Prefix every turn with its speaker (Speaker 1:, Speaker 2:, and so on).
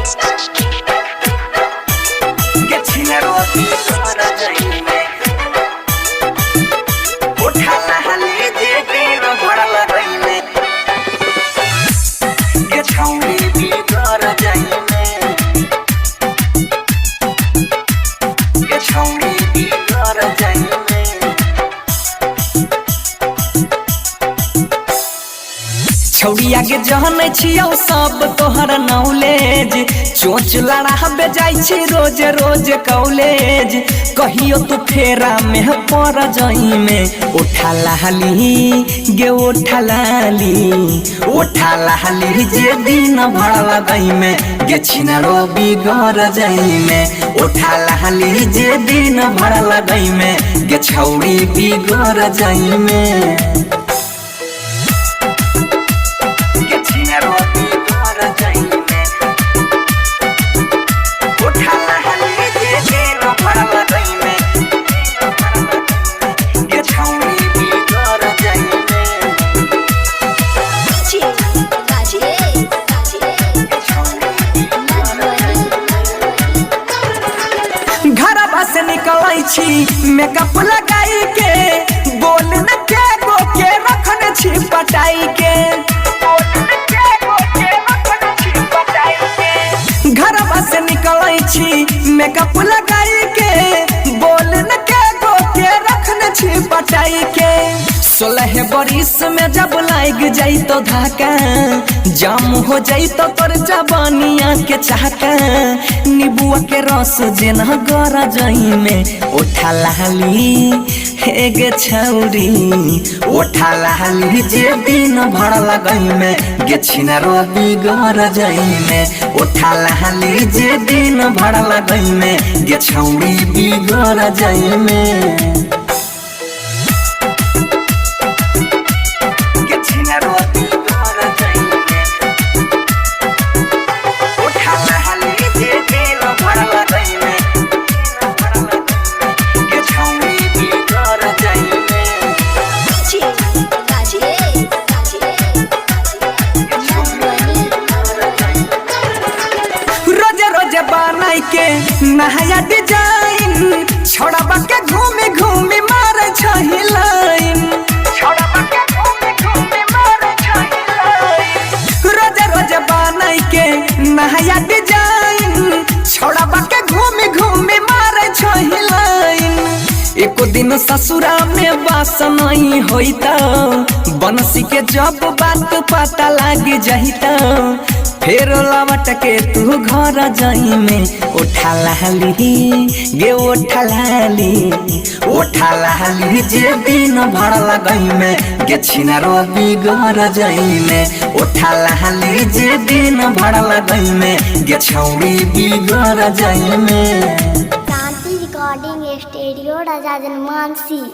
Speaker 1: के छिनरो बिगर जाई में उठा लहली जे दिन भरल रही में के छौरी बिगर जाई में के छौरी बिगर जाई में छौड़िया के जहन छियौ सब तोहर नॉलेज चोच लड़ाबे जाइ छी रोज रोज कॉलेज कहियो तू फेरा में पर जाई में उठा लहली गे उठा लहली जे दिन भर लगई में गे छिनरो बिगर जाई में उठा लहली जे दिन भर लगई में गे छौड़ी बिगर जाई में से निकलै छी मेकअप लगाई के बोल न के गो के रखने छी पटाई के घरवा से निकलै छी मेकअप लगाई के बोल न के गो के रखने छी पटाई के 16 बरिस में जब लाग जाई तो धाका जाम हो जाई तो तोर जवानिया के चाहका नीबुआ के रस जेना गरा जाई में उठा लहली हे गे छौरी उठा लहली जे दिन भर लगई में गे छिनरो बिगर जाई में उठा लहली जे दिन भर लगई में गे छौरी बिगर जाई में बनाई के नया डिजाइन छोड़बा के घूमे घूमे मारे छही लाइन रोज रोज बनाई के नया डिजाइन छोड़बा के घूमे घूमे मारे छही लाइन एको दिन ससुरा में बास नहीं होइता बनसी के जब बात पता लाग जाइता फेर लवट के तू घर जाई में उठा लहली गे उठा लहली जे दिन भर लगई में गे छिनरो बिगर जाई में उठा लहली जे दिन भर लगई में गे छौरी बिगर जाई में
Speaker 2: शांति रिकॉर्डिंग स्टूडियो राजा जनमानसी।